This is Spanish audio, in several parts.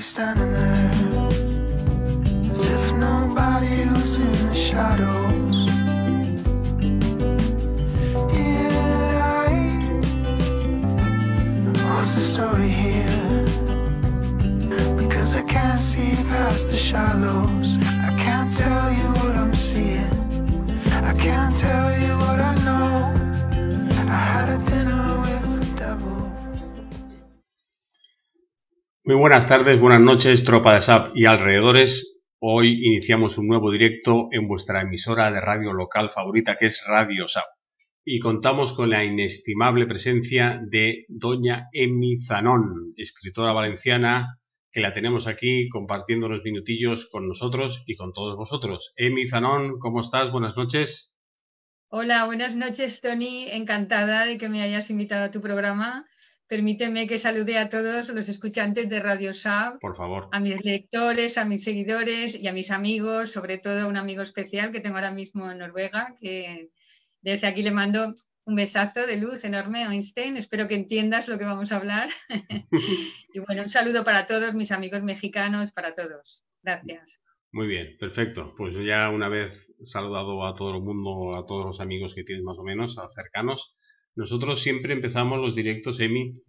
Standing there as if nobody was in the shadows. Dear light, what's the story here? Because I can't see past the shallows. I can't tell you what I'm seeing. I can't tell you what I know. I had a dinner with the devil. Muy buenas tardes, buenas noches, tropa de SAP y alrededores. Hoy iniciamos un nuevo directo en vuestra emisora de radio local favorita, que es Radio SAP. Y contamos con la inestimable presencia de doña Emi Zanón, escritora valenciana, que la tenemos aquí compartiendo unos minutillos con nosotros y con todos vosotros. Emi Zanón, ¿cómo estás? Buenas noches. Hola, buenas noches, Tony. Encantada de que me hayas invitado a tu programa. Permíteme que salude a todos los escuchantes de Radio SAP, por favor, a mis lectores, a mis seguidores y a mis amigos, sobre todo a un amigo especial que tengo ahora mismo en Noruega, que desde aquí le mando un besazo de luz enorme, Einstein. Espero que entiendas lo que vamos a hablar. Y bueno, un saludo para todos mis amigos mexicanos, para todos. Gracias. Muy bien, perfecto. Pues ya una vez saludado a todo el mundo, a todos los amigos que tienes más o menos, a cercanos, nosotros siempre empezamos los directos, Emi,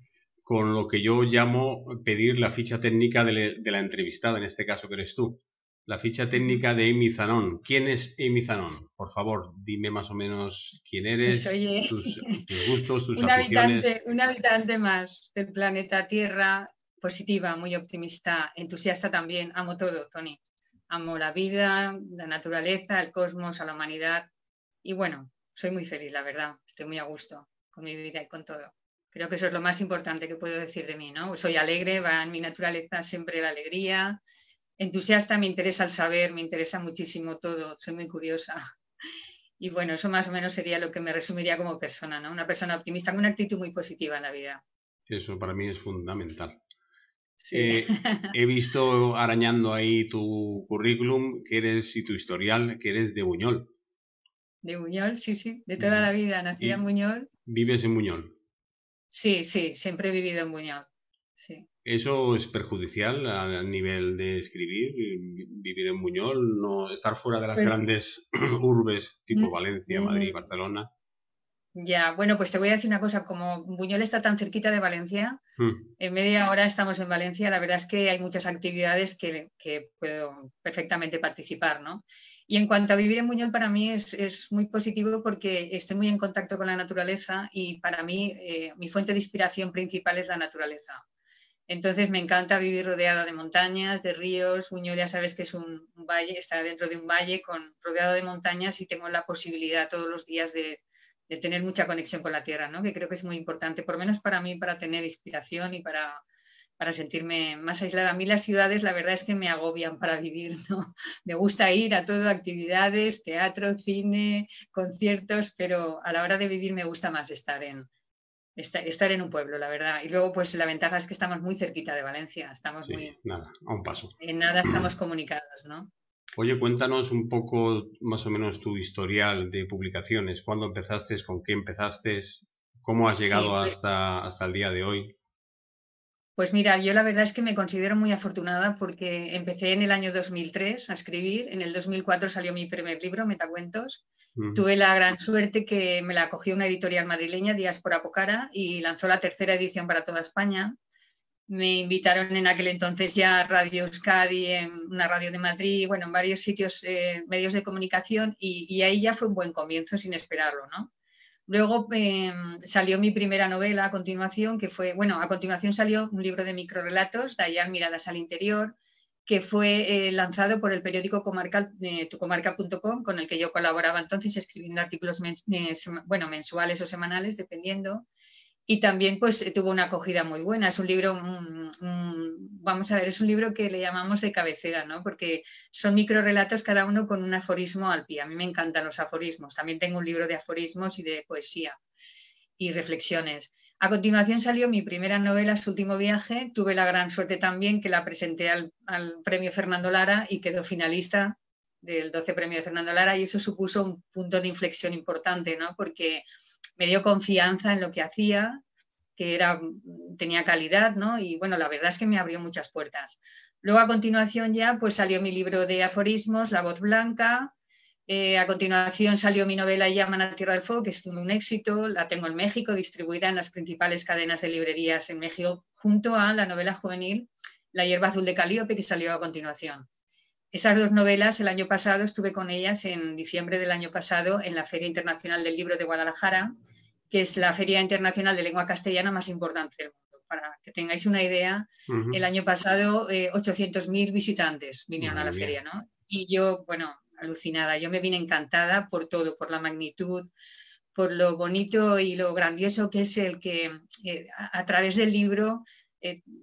con lo que yo llamo pedir la ficha técnica de la entrevistada, en este caso que eres tú. La ficha técnica de Emi Zanón. ¿Quién es Emi Zanón? Por favor, dime más o menos quién eres, pues tus gustos, tus aficiones. Un habitante más del planeta Tierra, positiva, muy optimista, entusiasta también. Amo todo, Tony. Amo la vida, la naturaleza, el cosmos, a la humanidad. Y bueno, soy muy feliz, la verdad. Estoy muy a gusto con mi vida y con todo. Creo que eso es lo más importante que puedo decir de mí, ¿no? Soy alegre, va en mi naturaleza siempre la alegría. Entusiasta, me interesa el saber, me interesa muchísimo todo, soy muy curiosa. Y bueno, eso más o menos sería lo que me resumiría como persona, ¿no? Una persona optimista con una actitud muy positiva en la vida. Eso para mí es fundamental. Sí. He visto arañando ahí tu currículum que eres y tu historial, que eres de Buñol. De Buñol, sí, sí, de toda la vida, nacida en Buñol. ¿Vives en Buñol? Sí, sí, siempre he vivido en Buñol, sí. ¿Eso es perjudicial a nivel de escribir, vivir en Buñol, no estar fuera de las grandes urbes tipo Valencia, Madrid, Barcelona? Ya, bueno, pues te voy a decir una cosa, como Buñol está tan cerquita de Valencia, en media hora estamos en Valencia, la verdad es que hay muchas actividades que puedo perfectamente participar, ¿no? Y en cuanto a vivir en Buñol, para mí es muy positivo porque estoy muy en contacto con la naturaleza y para mí mi fuente de inspiración principal es la naturaleza. Entonces me encanta vivir rodeada de montañas, de ríos. Buñol ya sabes que es un valle, está dentro de un valle rodeado de montañas y tengo la posibilidad todos los días de tener mucha conexión con la tierra, ¿no? Que creo que es muy importante, por lo menos para mí, para tener inspiración y para sentirme más aislada. A mí las ciudades la verdad es que me agobian para vivir, ¿no? Me gusta ir a todo, actividades, teatro, cine, conciertos, pero a la hora de vivir me gusta más estar en un pueblo, la verdad. Y luego, pues la ventaja es que estamos muy cerquita de Valencia. Estamos nada, a un paso. En nada estamos comunicados, ¿no? Oye, cuéntanos un poco más o menos tu historial de publicaciones. ¿Cuándo empezaste? ¿Con qué empezaste? ¿Cómo has llegado hasta el día de hoy? Pues mira, yo la verdad es que me considero muy afortunada porque empecé en el año 2003 a escribir. En el 2004 salió mi primer libro, Metacuentos. Tuve la gran suerte que me la cogió una editorial madrileña, Diáspora Pocara, y lanzó la tercera edición para toda España. Me invitaron en aquel entonces ya a Radio Euskadi, en una radio de Madrid, bueno, en varios sitios, medios de comunicación, y ahí ya fue un buen comienzo sin esperarlo, ¿no? Luego salió mi primera novela a continuación, a continuación salió un libro de microrelatos, Dayan, Miradas al Interior, que fue lanzado por el periódico tucomarca.com, con el que yo colaboraba entonces escribiendo artículos mensuales o semanales, dependiendo. Y también pues tuvo una acogida muy buena. Es un libro, vamos a ver, es un libro que le llamamos de cabecera, ¿no? Porque son microrelatos cada uno con un aforismo al pie. A mí me encantan los aforismos. También tengo un libro de aforismos y de poesía y reflexiones. A continuación salió mi primera novela, Su último viaje. Tuve la gran suerte también que la presenté al premio Fernando Lara y quedó finalista del 12 premio de Fernando Lara, y eso supuso un punto de inflexión importante, ¿no? Porque me dio confianza en lo que hacía, que tenía calidad, ¿no? Y bueno, la verdad es que me abrió muchas puertas. Luego a continuación ya pues salió mi libro de aforismos, La voz blanca. A continuación salió mi novela Llaman a Tierra del Fuego, que es un éxito. La tengo en México, distribuida en las principales cadenas de librerías en México, junto a la novela juvenil La hierba azul de Calíope, que salió a continuación. Esas dos novelas, el año pasado estuve con ellas en diciembre del año pasado en la Feria Internacional del Libro de Guadalajara, que es la feria internacional de lengua castellana más importante del mundo. Para que tengáis una idea, el año pasado 800.000 visitantes vinieron a la feria, ¿no? Y yo, bueno, alucinada. Yo me vine encantada por todo, por la magnitud, por lo bonito y lo grandioso que es el que a través del libro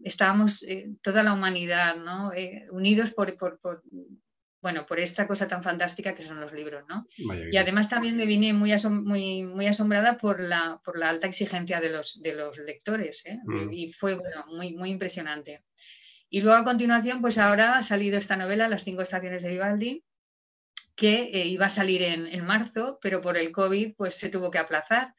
estábamos toda la humanidad, ¿no? Unidos por esta cosa tan fantástica que son los libros, ¿no? Y además también me vine muy asombrada por la alta exigencia de los lectores, ¿eh? Y fue muy, muy impresionante. Y luego a continuación, pues ahora ha salido esta novela, Las 5 estaciones de Vivaldi, que iba a salir en marzo, pero por el COVID pues se tuvo que aplazar.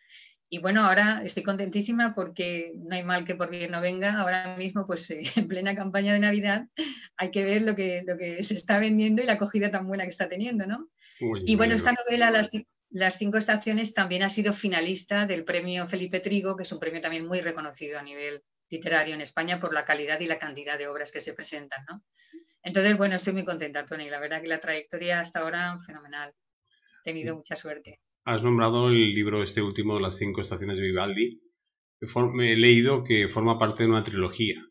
Y bueno, ahora estoy contentísima porque no hay mal que por bien no venga. Ahora mismo, pues en plena campaña de Navidad, hay que ver lo que se está vendiendo y la acogida tan buena que está teniendo, ¿no? Y bueno, esta novela, Las 5 estaciones, también ha sido finalista del premio Felipe Trigo, que es un premio también muy reconocido a nivel literario en España por la calidad y la cantidad de obras que se presentan, ¿no? Entonces, bueno, estoy muy contenta, Tony. La verdad que la trayectoria hasta ahora, fenomenal. He tenido mucha suerte. Has nombrado el libro este último, Las 5 estaciones de Vivaldi. He leído que forma parte de una trilogía.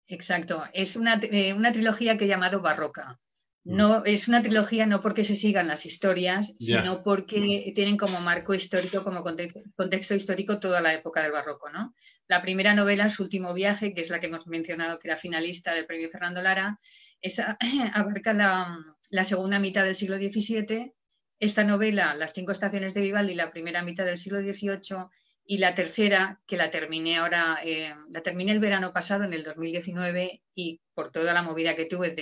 Exacto. Es una trilogía que he llamado barroca. No, es una trilogía no porque se sigan las historias, sino porque tienen como marco histórico, como contexto histórico toda la época del barroco, ¿no? La primera novela, Su último viaje, que es la que hemos mencionado, que era finalista del premio Fernando Lara, esa abarca la segunda mitad del siglo XVII. Esta novela, Las 5 estaciones de Vivaldi, la primera mitad del siglo XVIII, y la tercera, que la terminé ahora, la terminé el verano pasado, en el 2019, y por toda la movida que tuve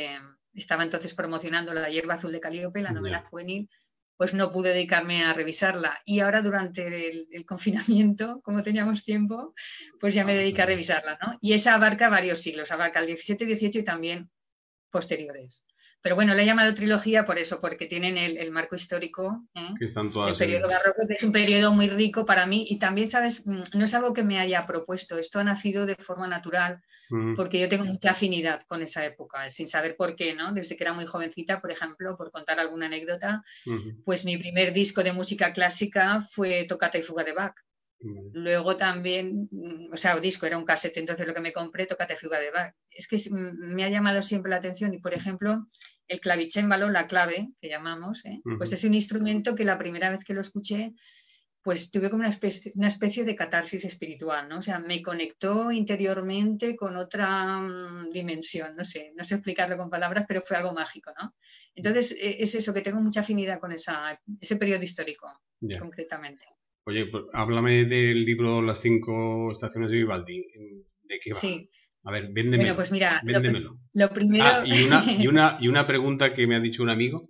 estaba entonces promocionando La hierba azul de Calíope, la novela juvenil, pues no pude dedicarme a revisarla. Y ahora durante el confinamiento, como teníamos tiempo, pues ya me dediqué a revisarla, ¿no? Y esa abarca varios siglos, abarca el XVII, XVIII y también posteriores. Pero bueno, le he llamado trilogía por eso, porque tienen el marco histórico, que están todas el periodo barroco, que es un periodo muy rico para mí. Y también, ¿sabes? No es algo que me haya propuesto, esto ha nacido de forma natural, porque yo tengo mucha afinidad con esa época, sin saber por qué, ¿no? Desde que era muy jovencita, por ejemplo, por contar alguna anécdota, pues mi primer disco de música clásica fue Tocata y fuga de Bach. Luego también, o sea, el disco era un cassette, entonces lo que me compré, Tocata y fuga de Bach. Es que me ha llamado siempre la atención y, por ejemplo, el clavicémbalo, la clave, que llamamos, pues es un instrumento que la primera vez que lo escuché, pues tuve como una especie de catarsis espiritual, ¿no? O sea, me conectó interiormente con otra dimensión, no sé explicarlo con palabras, pero fue algo mágico, ¿no? Entonces, es eso, que tengo mucha afinidad con ese periodo histórico, concretamente. Oye, pues háblame del libro Las 5 estaciones de Vivaldi. ¿De qué va? Sí. A ver, véndemelo. Bueno, pues mira, véndemelo. Lo primero... y una pregunta que me ha dicho un amigo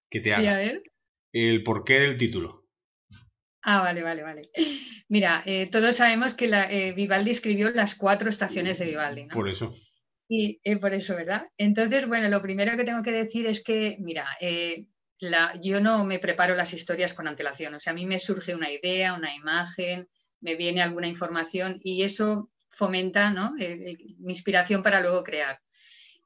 que te haga. Sí, a ver. El porqué del título. Ah, vale. Mira, todos sabemos que Vivaldi escribió las 4 estaciones de Vivaldi, ¿no? Por eso. Y por eso, ¿verdad? Entonces, bueno, lo primero que tengo que decir es que, mira, yo no me preparo las historias con antelación. O sea, a mí me surge una idea, una imagen, me viene alguna información y eso fomenta, ¿no? Mi inspiración para luego crear.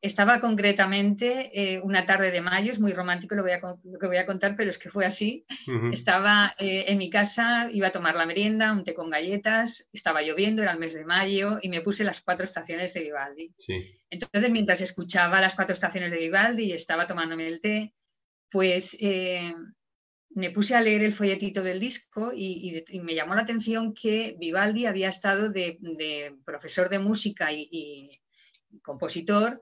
Estaba concretamente una tarde de mayo, es muy romántico lo que voy a contar, pero es que fue así. Estaba en mi casa, iba a tomar la merienda, un té con galletas, estaba lloviendo, era el mes de mayo y me puse las 4 estaciones de Vivaldi. Sí. Entonces, mientras escuchaba las 4 estaciones de Vivaldi y estaba tomándome el té, pues me puse a leer el folletito del disco y me llamó la atención que Vivaldi había estado de profesor de música y compositor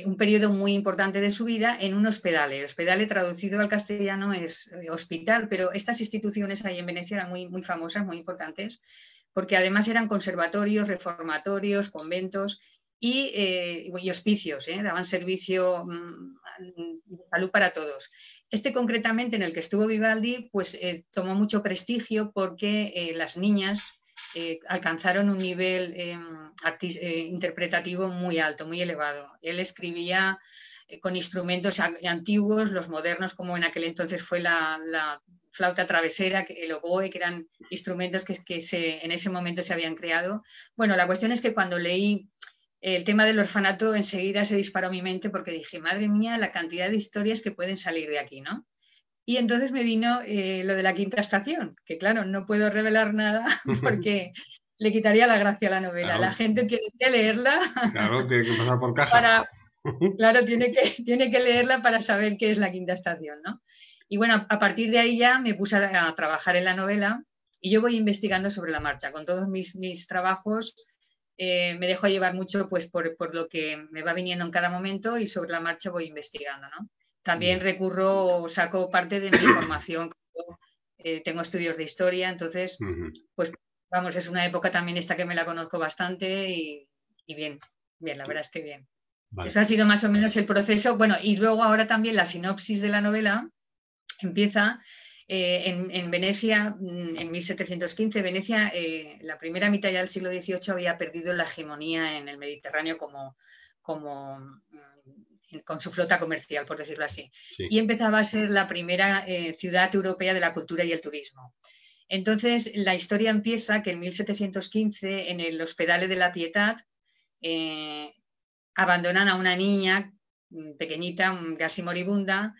un periodo muy importante de su vida en un hospedale. Hospedale traducido al castellano es hospital, pero estas instituciones ahí en Venecia eran muy, muy famosas, muy importantes, porque además eran conservatorios, reformatorios, conventos y hospicios, daban servicio de salud para todos. Este concretamente en el que estuvo Vivaldi, pues tomó mucho prestigio porque las niñas alcanzaron un nivel interpretativo muy alto, muy elevado. Él escribía con instrumentos antiguos, los modernos, como en aquel entonces fue la flauta travesera, el oboe, que eran instrumentos que en ese momento se habían creado. Bueno, la cuestión es que cuando leí el tema del orfanato, enseguida se disparó mi mente porque dije, madre mía, la cantidad de historias que pueden salir de aquí, ¿no? Y entonces me vino lo de la quinta estación, que claro, no puedo revelar nada porque le quitaría la gracia a la novela. Claro. La gente tiene que leerla. Claro, tiene que pasar por caja. Claro, tiene que leerla para saber qué es la quinta estación, ¿no? Y bueno, a partir de ahí ya me puse a trabajar en la novela y yo voy investigando sobre la marcha. Con todos mis trabajos me dejo llevar mucho pues, por lo que me va viniendo en cada momento y sobre la marcha voy investigando, ¿no? También saco parte de mi formación. Tengo estudios de historia, entonces, pues vamos, es una época también esta que me la conozco bastante y bien, la verdad es que bien. Vale. Eso ha sido más o menos el proceso. Bueno, y luego ahora también la sinopsis de la novela empieza en Venecia, en 1715. Venecia, la primera mitad ya del siglo XVIII había perdido la hegemonía en el Mediterráneo con su flota comercial, por decirlo así. Sí. Y empezaba a ser la primera ciudad europea de la cultura y el turismo. Entonces, la historia empieza que en 1715, en el Hospedale de la Pietà, abandonan a una niña pequeñita, casi moribunda,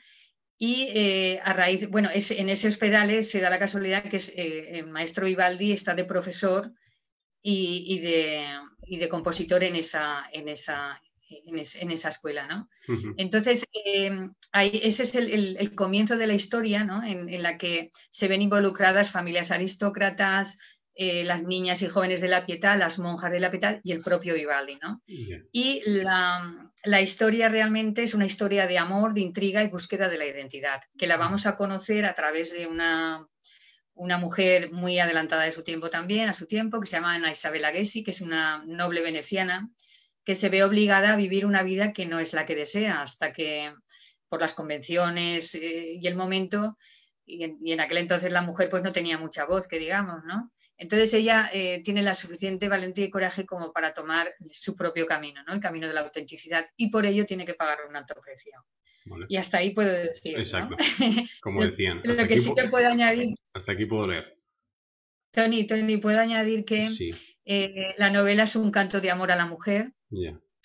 y a raíz, bueno, en ese hospedale se da la casualidad que el maestro Vivaldi está de profesor y de compositor en esa escuela, ¿no? Entonces, ese es el comienzo de la historia, ¿no? En la que se ven involucradas familias aristócratas, las niñas y jóvenes de la Pietà, las monjas de la Pietà y el propio Vivaldi, ¿no? Y la historia realmente es una historia de amor, de intriga y búsqueda de la identidad, que la vamos a conocer a través de una mujer muy adelantada de su tiempo también, a su tiempo, que se llama Ana Isabella Gessi, que es una noble veneciana, que se ve obligada a vivir una vida que no es la que desea, hasta que por las convenciones y el momento, y en aquel entonces la mujer pues no tenía mucha voz, que digamos, ¿no? Entonces ella tiene la suficiente valentía y coraje como para tomar su propio camino, ¿no? El camino de la autenticidad, y por ello tiene que pagar un alto precio. Vale. Y hasta ahí puedo decir, exacto, ¿no? Como decían. Lo que sí te puedo añadir... Hasta aquí puedo leer. Tony, puedo añadir que sí. La novela es un canto de amor a la mujer,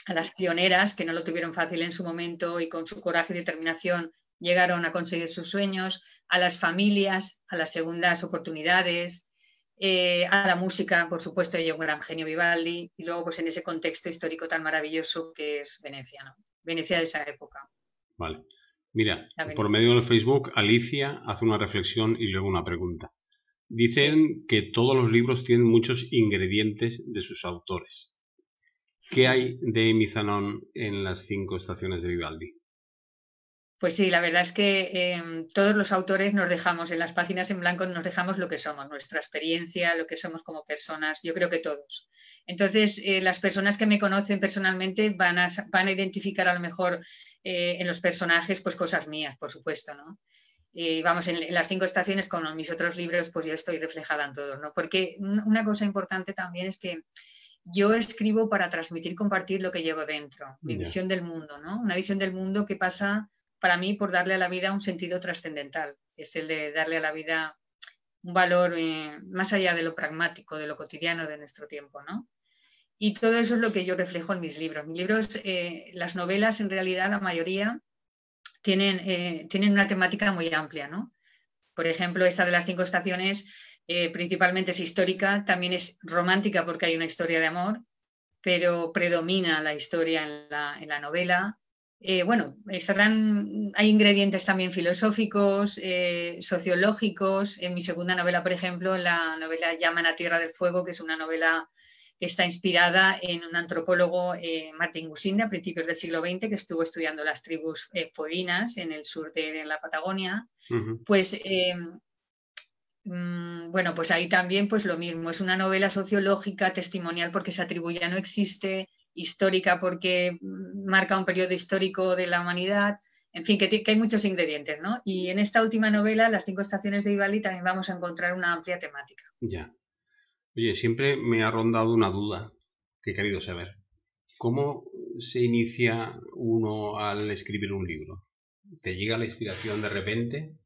a las pioneras que no lo tuvieron fácil en su momento y con su coraje y determinación llegaron a conseguir sus sueños, a las familias, a las segundas oportunidades, a la música, por supuesto, y a un gran genio Vivaldi, y luego pues en ese contexto histórico tan maravilloso que es Venecia, ¿no? Venecia de esa época. Vale. Mira, por medio del Facebook, Alicia hace una reflexión y luego una pregunta. Dicen que todos los libros tienen muchos ingredientes de sus autores. ¿Qué hay de Amy Zanon en las 5 estaciones de Vivaldi? Pues sí, la verdad es que todos los autores nos dejamos, en las páginas en blanco nos dejamos lo que somos, nuestra experiencia, lo que somos como personas, yo creo que todos. Entonces, las personas que me conocen personalmente van a identificar a lo mejor en los personajes pues cosas mías, por supuesto, ¿no? Vamos, en las 5 estaciones con mis otros libros pues yo estoy reflejada en todos, ¿no? Porque una cosa importante también es que yo escribo para transmitir, compartir lo que llevo dentro, mi visión del mundo, ¿no? Una visión del mundo que pasa para mí por darle a la vida un sentido trascendental, es el de darle a la vida un valor más allá de lo pragmático, de lo cotidiano de nuestro tiempo, ¿no? Y todo eso es lo que yo reflejo en mis libros. Mis libros, las novelas, en realidad, la mayoría tienen una temática muy amplia, ¿no? Por ejemplo, esta de las 5 estaciones principalmente es histórica, también es romántica porque hay una historia de amor, pero predomina la historia en la novela. Bueno, hay ingredientes también filosóficos, sociológicos. En mi segunda novela, por ejemplo, en la novela Llaman a Tierra del Fuego, que es una novela que está inspirada en un antropólogo, Martín Gusinde, a principios del siglo XX, que estuvo estudiando las tribus fueguinas en el sur de la Patagonia. Pues bueno, pues ahí también pues lo mismo, es una novela sociológica, testimonial porque esa tribu ya no existe, histórica porque marca un periodo histórico de la humanidad, en fin, que hay muchos ingredientes, ¿no? Y en esta última novela, Las 5 estaciones de Vivaldi, también vamos a encontrar una amplia temática. Ya. Oye, siempre me ha rondado una duda que he querido saber. ¿Cómo se inicia uno al escribir un libro? ¿Te llega la inspiración de repente?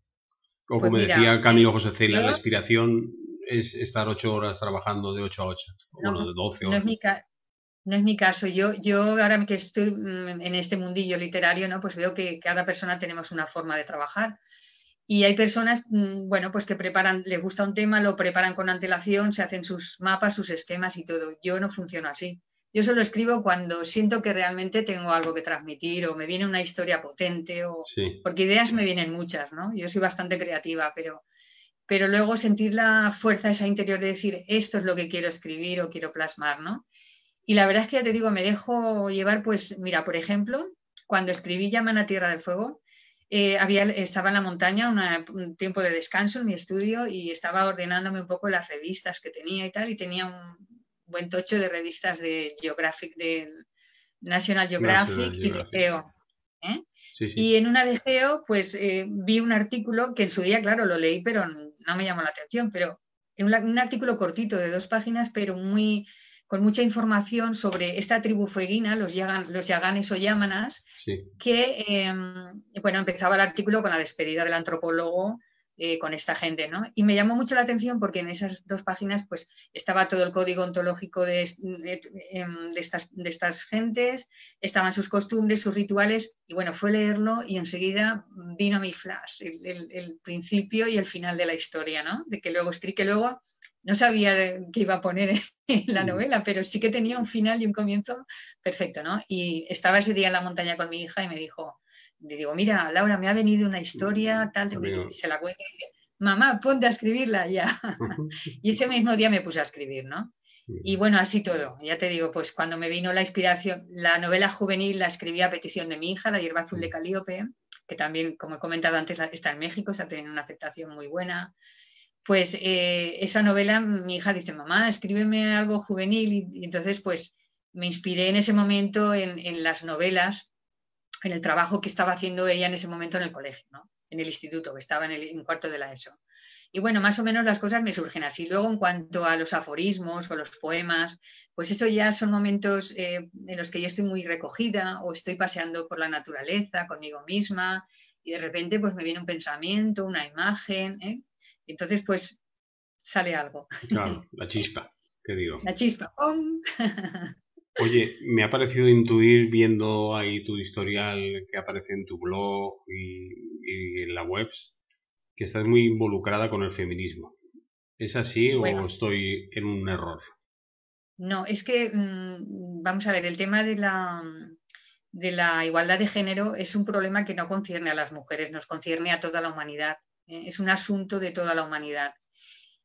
O como pues decía Camilo José Cela, la inspiración es estar 8 horas trabajando de 8 a 8, bueno, de 12 horas. No es mi caso. Yo ahora que estoy en este mundillo literario, ¿no? Pues veo que cada persona tenemos una forma de trabajar. Y hay personas, bueno, pues que les gusta un tema, lo preparan con antelación, se hacen sus mapas, sus esquemas y todo. Yo no funciono así. Yo solo escribo cuando siento que realmente tengo algo que transmitir o me viene una historia potente, porque ideas me vienen muchas, ¿no? Yo soy bastante creativa, pero luego sentir la fuerza esa interior de decir esto es lo que quiero escribir o quiero plasmar, ¿no? Y la verdad es que ya te digo, me dejo llevar, pues mira, por ejemplo, cuando escribí Llaman a Tierra del Fuego, estaba en la montaña, un tiempo de descanso en mi estudio y estaba ordenándome un poco las revistas que tenía y tal, y tenía un buen tocho de revistas de National Geographic y de Geo. Sí. Y en una de Geo, pues vi un artículo que en su día, claro, lo leí, pero no me llamó la atención, pero un artículo cortito de 2 páginas, pero con mucha información sobre esta tribu fueguina, los yaganes o yámanas, que, bueno, empezaba el artículo con la despedida del antropólogo con esta gente, ¿no? Y me llamó mucho la atención porque en esas 2 páginas pues estaba todo el código ontológico de estas gentes, estaban sus costumbres, sus rituales, y bueno, fue leerlo y enseguida vino mi flash, el principio y el final de la historia, ¿no? De que luego escribí, que luego no sabía qué iba a poner en la novela, pero sí que tenía un final y un comienzo perfecto, ¿no? Y estaba ese día en la montaña con mi hija y me dijo, digo, mira, Laura, me ha venido una historia, tal, se la cuenta y dice, mamá, ponte a escribirla ya. Y ese mismo día me puse a escribir, ¿no? Y bueno, así todo. Ya te digo, pues cuando me vino la inspiración, la novela juvenil la escribí a petición de mi hija, La hierba azul de Calíope, que también, como he comentado antes, está en México, está teniendo una aceptación muy buena. Pues esa novela, mi hija dice, mamá, escríbeme algo juvenil. Y entonces, pues me inspiré en ese momento en las novelas, en el trabajo que estaba haciendo ella en ese momento en el colegio, ¿no? En el instituto, que estaba en cuarto de la ESO. Y bueno, más o menos las cosas me surgen así. Luego, en cuanto a los aforismos o los poemas, pues eso ya son momentos en los que yo estoy muy recogida o estoy paseando por la naturaleza conmigo misma y de repente pues me viene un pensamiento, una imagen, ¿eh? Y entonces pues sale algo. Claro, la chispa, ¿qué digo? La chispa. ¡Pum! Oye, me ha parecido intuir viendo ahí tu historial que aparece en tu blog y en la web, que estás muy involucrada con el feminismo. ¿Es así o estoy en un error? No, es que, vamos a ver, el tema de la igualdad de género es un problema que no concierne a las mujeres, nos concierne a toda la humanidad. Es un asunto de toda la humanidad.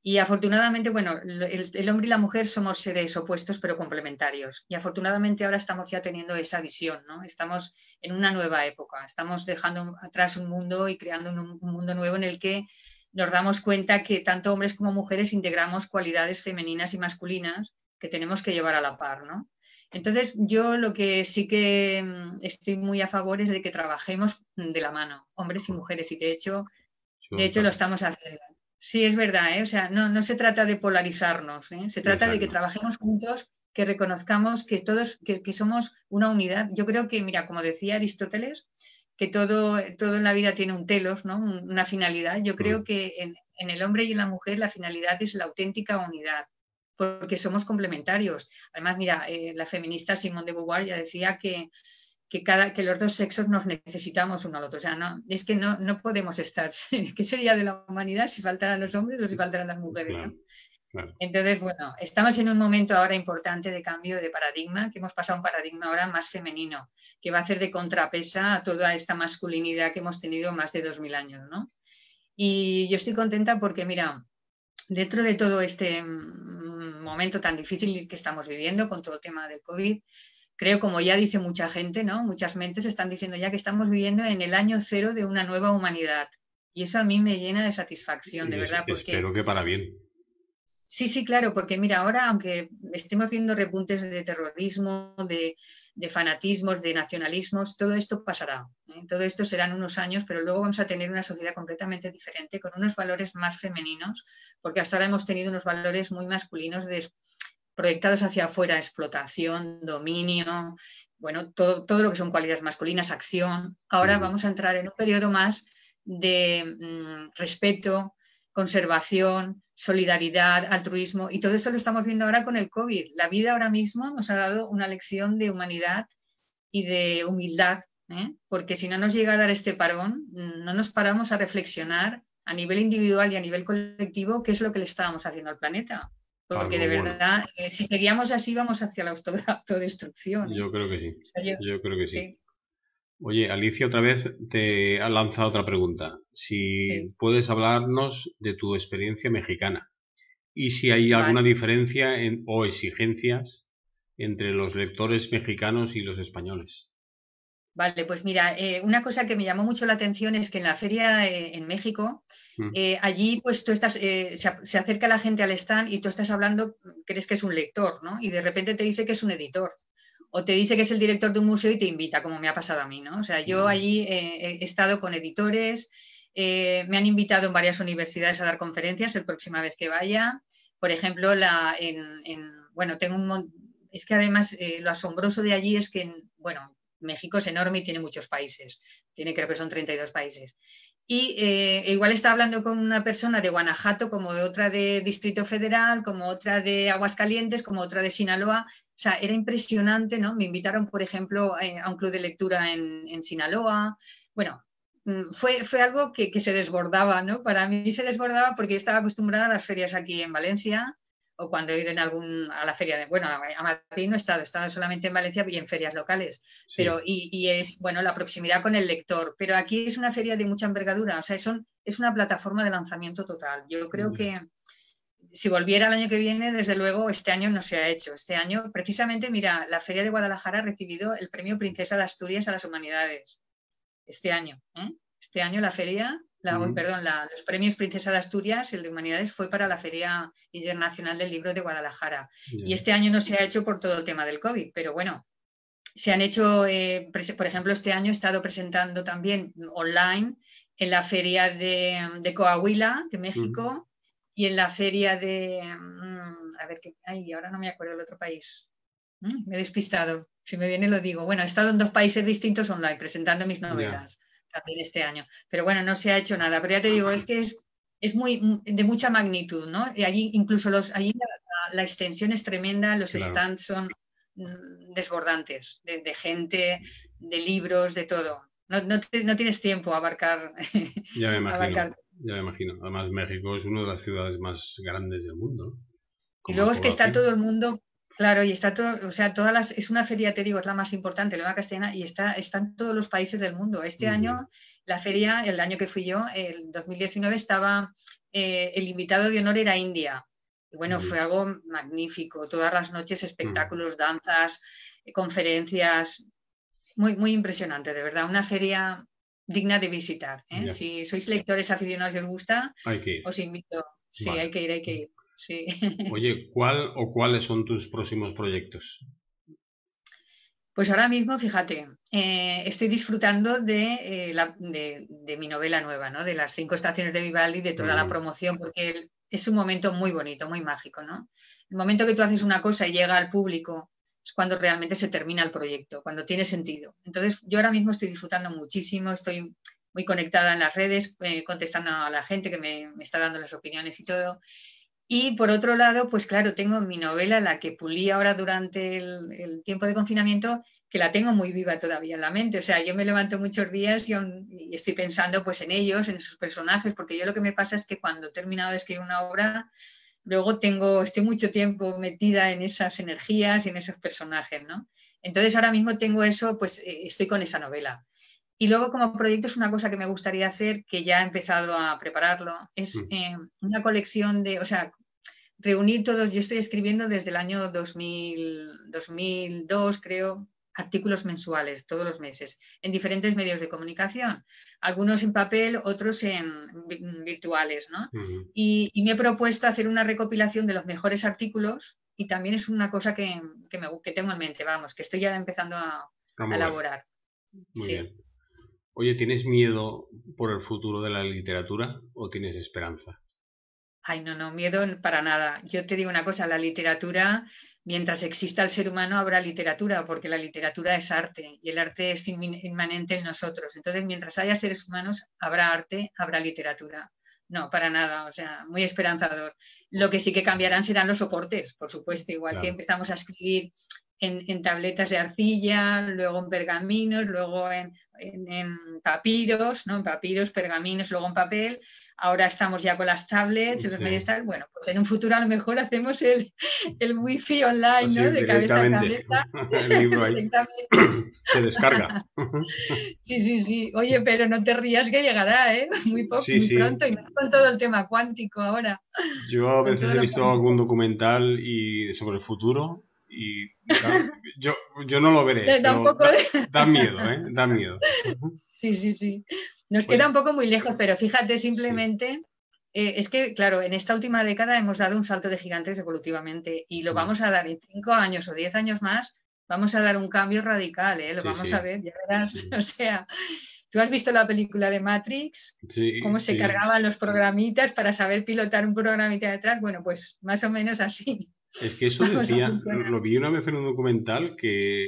Y afortunadamente, bueno, el hombre y la mujer somos seres opuestos pero complementarios. Y afortunadamente ahora estamos ya teniendo esa visión, ¿no? Estamos en una nueva época, estamos dejando atrás un mundo y creando un mundo nuevo en el que nos damos cuenta que tanto hombres como mujeres integramos cualidades femeninas y masculinas que tenemos que llevar a la par, ¿no? Entonces, yo lo que sí que estoy muy a favor es de que trabajemos de la mano, hombres y mujeres, y de hecho lo estamos haciendo. Sí, es verdad, ¿eh? O sea, no se trata de polarizarnos, ¿eh? Se trata de que trabajemos juntos, que reconozcamos que todos, que somos una unidad. Yo creo que, mira, como decía Aristóteles, que todo en la vida tiene un telos, ¿no? Una finalidad. Yo creo que en el hombre y en la mujer la finalidad es la auténtica unidad, porque somos complementarios. Además, mira, la feminista Simone de Beauvoir ya decía que los dos sexos nos necesitamos uno al otro. O sea, es que no podemos estar. ¿Qué sería de la humanidad si faltaran los hombres o si faltaran las mujeres? Claro, ¿no? claro. Entonces, bueno, estamos en un momento ahora importante de cambio de paradigma, que hemos pasado a un paradigma ahora más femenino, que va a hacer de contrapesa a toda esta masculinidad que hemos tenido más de 2000 años, ¿no? Y yo estoy contenta porque, mira, dentro de todo este momento tan difícil que estamos viviendo con todo el tema del COVID, creo, como ya dice mucha gente, ¿no? Muchas mentes están diciendo ya que estamos viviendo en el año cero de una nueva humanidad. Y eso a mí me llena de satisfacción, de verdad. Porque espero que para bien. Sí, sí, claro, porque mira, ahora, aunque estemos viendo repuntes de terrorismo, de fanatismos, de nacionalismos, todo esto pasará, ¿eh? Todo esto serán unos años, pero luego vamos a tener una sociedad completamente diferente, con unos valores más femeninos, porque hasta ahora hemos tenido unos valores muy masculinos proyectados hacia afuera, explotación, dominio, bueno, todo lo que son cualidades masculinas, acción. Ahora vamos a entrar en un periodo más de respeto, conservación, solidaridad, altruismo, y todo esto lo estamos viendo ahora con el COVID. La vida ahora mismo nos ha dado una lección de humanidad y de humildad, ¿eh? Porque si no nos llega a dar este parón, no nos paramos a reflexionar a nivel individual y a nivel colectivo qué es lo que le estábamos haciendo al planeta. Porque de verdad, si seguíamos así, vamos hacia la autodestrucción, ¿eh? Yo creo que sí. O sea, yo creo que sí. Oye, Alicia, otra vez te ha lanzado otra pregunta. Si puedes hablarnos de tu experiencia mexicana y si hay alguna diferencia o exigencias entre los lectores mexicanos y los españoles. Vale, pues mira, una cosa que me llamó mucho la atención es que en la feria en México, allí pues tú estás, se acerca la gente al stand y tú estás hablando, crees que es un lector, ¿no? Y de repente te dice que es un editor. O te dice que es el director de un museo y te invita, como me ha pasado a mí, ¿no? O sea, yo allí he estado con editores, me han invitado en varias universidades a dar conferencias la próxima vez que vaya. Por ejemplo, bueno, es que además lo asombroso de allí es que, bueno, México es enorme y tiene muchos países. Creo que son 32 países. Y igual estaba hablando con una persona de Guanajuato, como de otra de Distrito Federal, como otra de Aguascalientes, como otra de Sinaloa. O sea, era impresionante, ¿no? Me invitaron, por ejemplo, a un club de lectura en Sinaloa. Bueno, fue algo que se desbordaba, ¿no? Para mí se desbordaba porque yo estaba acostumbrada a las ferias aquí en Valencia o cuando he ido a la feria bueno, a Madrid no he estado solamente en Valencia y en ferias locales. Sí. Pero, y es, bueno, la proximidad con el lector. Pero aquí es una feria de mucha envergadura, o sea, es una plataforma de lanzamiento total. Yo creo que si volviera el año que viene, desde luego, este año no se ha hecho. Este año, precisamente, mira, la Feria de Guadalajara ha recibido el premio Princesa de Asturias a las Humanidades. Este año, ¿eh? Este año la feria, los premios Princesa de Asturias, el de Humanidades, fue para la Feria Internacional del Libro de Guadalajara. Y este año no se ha hecho por todo el tema del COVID, pero bueno, se han hecho, por ejemplo, este año he estado presentando también online en la Feria de Coahuila, de México, y en la feria ahora no me acuerdo del otro país. Me he despistado. Si me viene lo digo. Bueno, he estado en 2 países distintos online presentando mis novelas también este año. Pero bueno, no se ha hecho nada. Pero ya te digo, es que es muy de mucha magnitud, ¿no? Y allí incluso allí la extensión es tremenda, los stands son desbordantes de gente, de libros, de todo. No tienes tiempo a abarcar. Ya me imagino. Ya me imagino. Además, México es una de las ciudades más grandes del mundo. Y luego es que está todo el mundo, claro, y está todo, o sea, es una feria, te digo, es la más importante, la castellana, y están todos los países del mundo. Este año, la feria, el año que fui yo, el 2019, estaba, el invitado de honor era India. Y bueno, fue algo magnífico. Todas las noches espectáculos, danzas, conferencias. Muy, muy impresionante, de verdad. Una feria digna de visitar, ¿eh? Si sois lectores aficionados y os gusta, os invito. Sí, vale. Hay que ir. Sí. Oye, ¿cuál o cuáles son tus próximos proyectos? Pues ahora mismo, fíjate, estoy disfrutando de mi novela nueva, ¿no? De las 5 estaciones de Vivaldi, de toda la promoción, porque es un momento muy bonito, muy mágico, ¿no? El momento que tú haces una cosa y llega al público es cuando realmente se termina el proyecto, cuando tiene sentido. Entonces, yo ahora mismo estoy disfrutando muchísimo, estoy muy conectada en las redes, contestando a la gente que me está dando las opiniones y todo. Y por otro lado, pues claro, tengo mi novela, la que pulí ahora durante el tiempo de confinamiento, que la tengo muy viva todavía en la mente. O sea, yo me levanto muchos días y estoy pensando pues en ellos, en sus personajes, porque yo lo que me pasa es que cuando he terminado de escribir una obra, luego estoy mucho tiempo metida en esas energías y en esos personajes, ¿no? Entonces ahora mismo tengo eso, pues estoy con esa novela. Y luego como proyecto es una cosa que me gustaría hacer, que ya he empezado a prepararlo, es una colección de, o sea, reunir todos, yo estoy escribiendo desde el año 2002, creo, artículos mensuales, todos los meses, en diferentes medios de comunicación, algunos en papel, otros en virtuales, ¿no? Y me he propuesto hacer una recopilación de los mejores artículos y también es una cosa que tengo en mente, vamos, que estoy ya empezando a elaborar. Muy bien. Oye, ¿tienes miedo por el futuro de la literatura o tienes esperanza? Ay, no, miedo para nada. Yo te digo una cosa, la literatura, mientras exista el ser humano habrá literatura, porque la literatura es arte y el arte es inmanente en nosotros. Entonces, mientras haya seres humanos, habrá arte, habrá literatura. No, para nada, o sea, muy esperanzador. Lo que sí que cambiarán serán los soportes, por supuesto, igual que empezamos a escribir en tabletas de arcilla, luego en pergaminos, luego en papiros, ¿no? En papiros, pergaminos, luego en papel. Ahora estamos ya con las tablets, los medios tal. Bueno, pues en un futuro a lo mejor hacemos el wifi online, ¿no? Sí, de cabeza a cabeza. El libro ahí se descarga. Sí. Oye, pero no te rías que llegará, ¿eh? Muy pronto, y más con todo el tema cuántico ahora. Yo a veces he visto algún documental sobre el futuro y claro, yo no lo veré, pero da miedo, ¿eh? Da miedo. Sí. Nos queda un poco muy lejos, pero fíjate, simplemente es que, claro, en esta última década hemos dado un salto de gigantes evolutivamente y lo vamos a dar en 5 años o 10 años más, vamos a dar un cambio radical, ¿eh? Lo vamos a ver, ya verás. O sea, ¿tú has visto la película de Matrix? Cómo se cargaban los programitas para saber pilotar un programita detrás. Bueno, pues más o menos así. Es que eso decía, lo vi una vez en un documental, que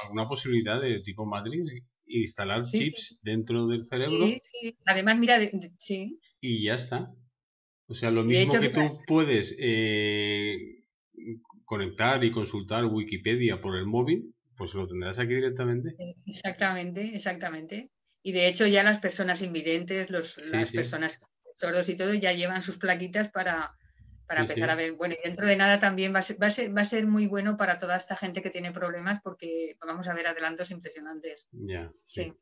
alguna posibilidad de tipo Matrix, instalar chips dentro del cerebro. Sí. Además, mira, sí. Y ya está. O sea, lo mismo hecho, que tú puedes conectar y consultar Wikipedia por el móvil, pues lo tendrás aquí directamente. Exactamente. Y de hecho ya las personas invidentes, las personas sordos y todo, ya llevan sus plaquitas para empezar a ver. Bueno, y dentro de nada también va a ser muy bueno para toda esta gente que tiene problemas porque vamos a ver adelantos impresionantes. Ya, sí.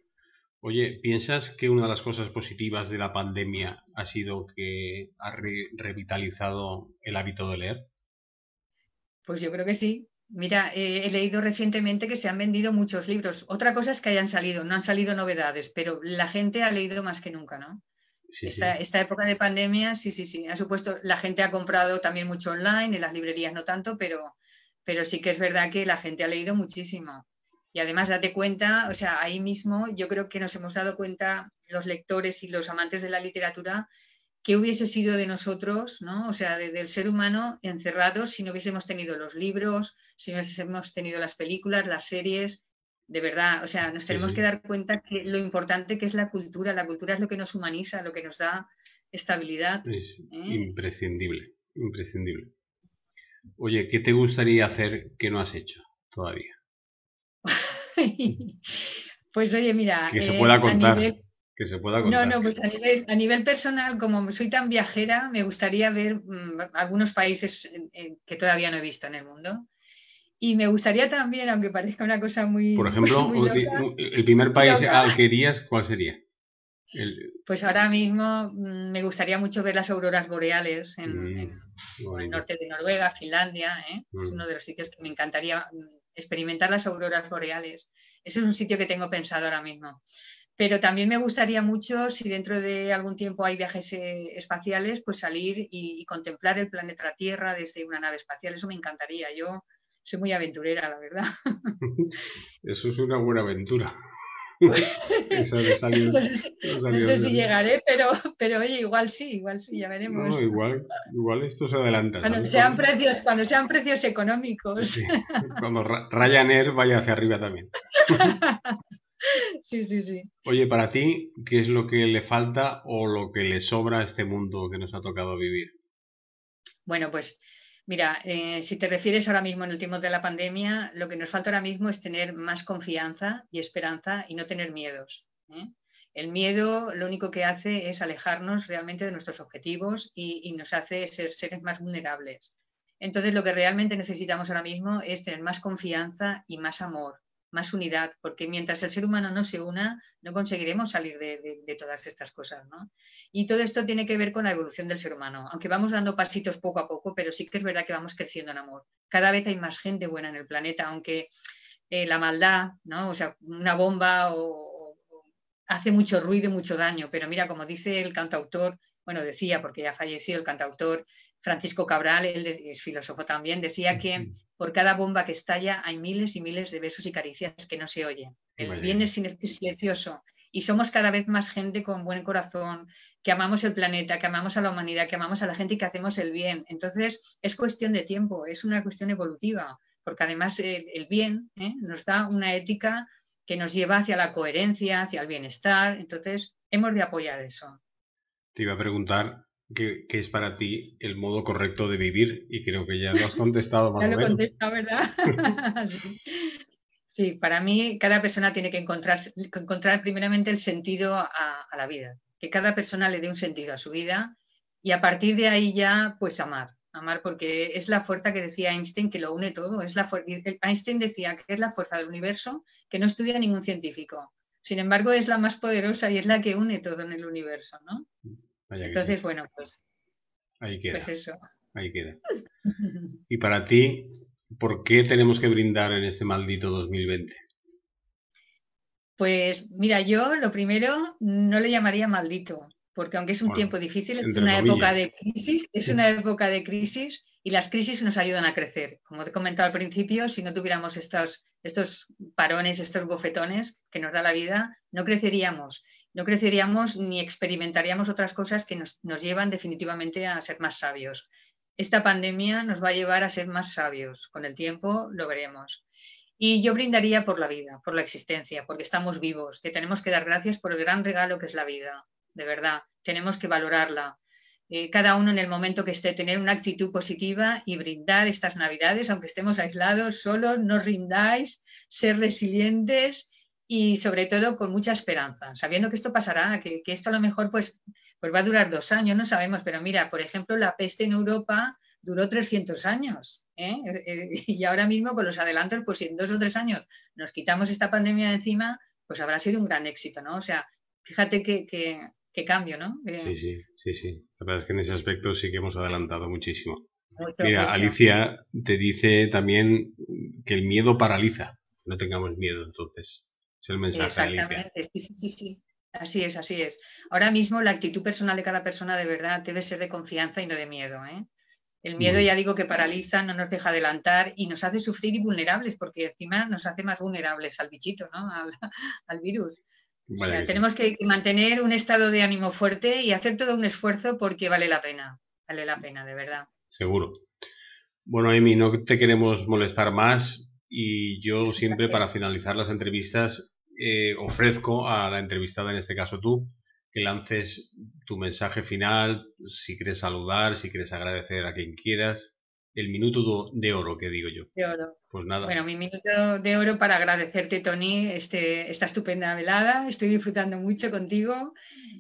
Oye, ¿piensas que una de las cosas positivas de la pandemia ha sido que ha revitalizado el hábito de leer? Pues yo creo que sí. Mira, he leído recientemente que se han vendido muchos libros. Otra cosa es que hayan salido, no han salido novedades, pero la gente ha leído más que nunca, ¿no? Esta época de pandemia, sí, ha supuesto, la gente ha comprado también mucho online, en las librerías no tanto, pero sí que es verdad que la gente ha leído muchísimo. Y además date cuenta, o sea, ahí mismo yo creo que nos hemos dado cuenta los lectores y los amantes de la literatura qué hubiese sido de nosotros, ¿no? O sea, del ser humano encerrados si no hubiésemos tenido los libros, si no hubiésemos tenido las películas, las series. De verdad, o sea, nos tenemos que dar cuenta que lo importante que es la cultura es lo que nos humaniza, lo que nos da estabilidad. Es imprescindible. Oye, ¿qué te gustaría hacer que no has hecho todavía? Pues oye, mira... Que se pueda contar. Que se pueda contar. No, pues a nivel personal, como soy tan viajera, me gustaría ver algunos países que todavía no he visto en el mundo. Y me gustaría también, aunque parezca una cosa muy... Por ejemplo, muy loca, el primer país al que irías, ¿cuál sería? Pues ahora mismo me gustaría mucho ver las auroras boreales en el norte de Noruega, Finlandia. Es uno de los sitios que me encantaría experimentar las auroras boreales. Ese es un sitio que tengo pensado ahora mismo. Pero también me gustaría mucho, si dentro de algún tiempo hay viajes espaciales, pues salir y contemplar el planeta Tierra desde una nave espacial. Eso me encantaría. Yo soy muy aventurera, la verdad. Eso es una buena aventura. Eso de salir, no sé si llegaré, pero oye, igual sí, ya veremos. No, igual esto se adelanta. Cuando sean precios económicos. Sí, cuando Ryanair vaya hacia arriba también. Sí. Oye, para ti, ¿qué es lo que le falta o lo que le sobra a este mundo que nos ha tocado vivir? Bueno, pues mira, si te refieres ahora mismo en el tiempo de la pandemia, lo que nos falta ahora mismo es tener más confianza y esperanza y no tener miedos, ¿eh? El miedo lo único que hace es alejarnos realmente de nuestros objetivos y nos hace ser seres más vulnerables. Entonces, lo que realmente necesitamos ahora mismo es tener más confianza y más amor, más unidad, porque mientras el ser humano no se una, no conseguiremos salir de todas estas cosas, ¿no? Y todo esto tiene que ver con la evolución del ser humano, aunque vamos dando pasitos poco a poco, pero sí que es verdad que vamos creciendo en amor. Cada vez hay más gente buena en el planeta, aunque la maldad, ¿no? O sea, una bomba hace mucho ruido y mucho daño, pero mira, como dice el cantautor, bueno, decía, porque ya falleció el cantautor Francisco Cabral, él es filósofo también, decía que por cada bomba que estalla hay miles y miles de besos y caricias que no se oyen. El bien es silencioso y somos cada vez más gente con buen corazón, que amamos el planeta, que amamos a la humanidad, que amamos a la gente y que hacemos el bien. Entonces, es cuestión de tiempo, es una cuestión evolutiva, porque además el bien nos da una ética que nos lleva hacia la coherencia, hacia el bienestar. Entonces, hemos de apoyar eso. Te iba a preguntar qué es para ti el modo correcto de vivir y creo que ya lo has contestado más o menos. Ya lo he contestado, ¿verdad? Sí, para mí cada persona tiene que encontrar primeramente el sentido a la vida, que cada persona le dé un sentido a su vida y a partir de ahí ya pues amar porque es la fuerza que decía Einstein que lo une todo. Einstein decía que es la fuerza del universo que no estudia ningún científico. Sin embargo, es la más poderosa y es la que une todo en el universo, ¿no? Entonces, bueno, pues ahí queda. Pues eso. Ahí queda. Y para ti, ¿por qué tenemos que brindar en este maldito 2020? Pues mira, yo lo primero no le llamaría maldito, porque aunque es un tiempo difícil, es una época de crisis, y las crisis nos ayudan a crecer. Como te he comentado al principio, si no tuviéramos estos parones, estos bofetones que nos da la vida, no creceríamos ni experimentaríamos otras cosas que nos llevan definitivamente a ser más sabios. Esta pandemia nos va a llevar a ser más sabios. Con el tiempo lo veremos. Y yo brindaría por la vida, por la existencia, porque estamos vivos, que tenemos que dar gracias por el gran regalo que es la vida. De verdad, tenemos que valorarla. Cada uno en el momento que esté, tener una actitud positiva y brindar estas Navidades, aunque estemos aislados, solos, no rindáis, ser resilientes y sobre todo con mucha esperanza, sabiendo que esto pasará, que esto a lo mejor pues va a durar 2 años, no sabemos, pero mira, por ejemplo, la peste en Europa duró 300 años, y ahora mismo con los adelantos, pues si en 2 o 3 años nos quitamos esta pandemia de encima, pues habrá sido un gran éxito, ¿no? O sea, fíjate qué cambio, ¿no? Sí. La verdad es que en ese aspecto sí que hemos adelantado muchísimo. Mira, Alicia te dice también que el miedo paraliza. No tengamos miedo, entonces. Es el mensaje, Alicia. Sí. Así es. Ahora mismo la actitud personal de cada persona de verdad debe ser de confianza y no de miedo, ¿eh? El miedo, ya digo, que paraliza, no nos deja adelantar y nos hace sufrir y vulnerables, porque encima nos hace más vulnerables al bichito, ¿no? Al virus. O sea, tenemos que mantener un estado de ánimo fuerte y hacer todo un esfuerzo porque vale la pena, de verdad. Seguro. Bueno, Amy, no te queremos molestar más y yo siempre para finalizar las entrevistas ofrezco a la entrevistada, en este caso tú, que lances tu mensaje final, si quieres saludar, si quieres agradecer a quien quieras. El minuto de oro, que digo yo. De oro. Pues nada. Bueno, mi minuto de oro para agradecerte, Tony, esta estupenda velada. Estoy disfrutando mucho contigo.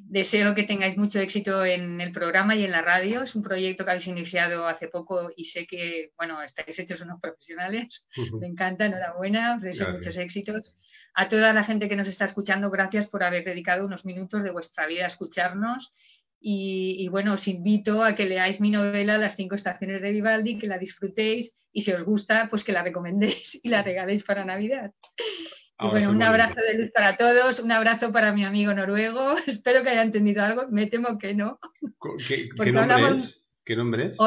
Deseo que tengáis mucho éxito en el programa y en la radio. Es un proyecto que habéis iniciado hace poco y sé que, bueno, estáis hechos unos profesionales. Me encanta, enhorabuena, os deseo muchos éxitos. A toda la gente que nos está escuchando, gracias por haber dedicado unos minutos de vuestra vida a escucharnos. Y bueno, os invito a que leáis mi novela Las 5 estaciones de Vivaldi, que la disfrutéis y si os gusta, pues que la recomendéis y la regaléis para Navidad. Y bueno, un abrazo de luz para todos, un abrazo para mi amigo noruego. Espero que haya entendido algo, me temo que no. ¿Qué nombre es? ¿Qué nombre es?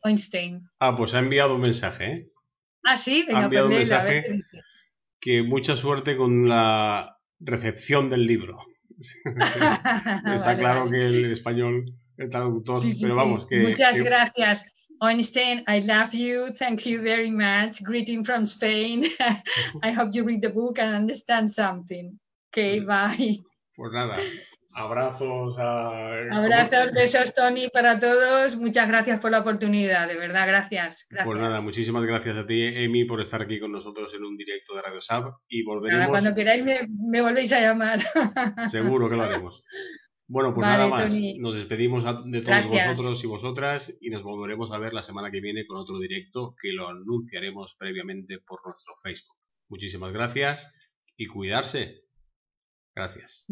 Einstein. Ah, pues ha enviado un mensaje, ¿eh? Ah, sí, venga, ha enviado un mensaje, a ver qué dice. Que mucha suerte con la recepción del libro. Está claro que el español, el traductor, pero vamos que... Muchas gracias. Einstein, I love you. Thank you very much. Greeting from Spain. I hope you read the book and understand something. Okay, bye. Pues nada, Abrazos Abrazos, besos, Tony, para todos. Muchas gracias por la oportunidad, de verdad, gracias. Pues nada, muchísimas gracias a ti, Emi, por estar aquí con nosotros en un directo de Radio SAP y volveremos... Nada, cuando queráis me volvéis a llamar. Seguro que lo haremos. Bueno, pues vale, nada más. Tony. Nos despedimos de todos vosotros y vosotras y nos volveremos a ver la semana que viene con otro directo que lo anunciaremos previamente por nuestro Facebook. Muchísimas gracias y cuidarse. Gracias.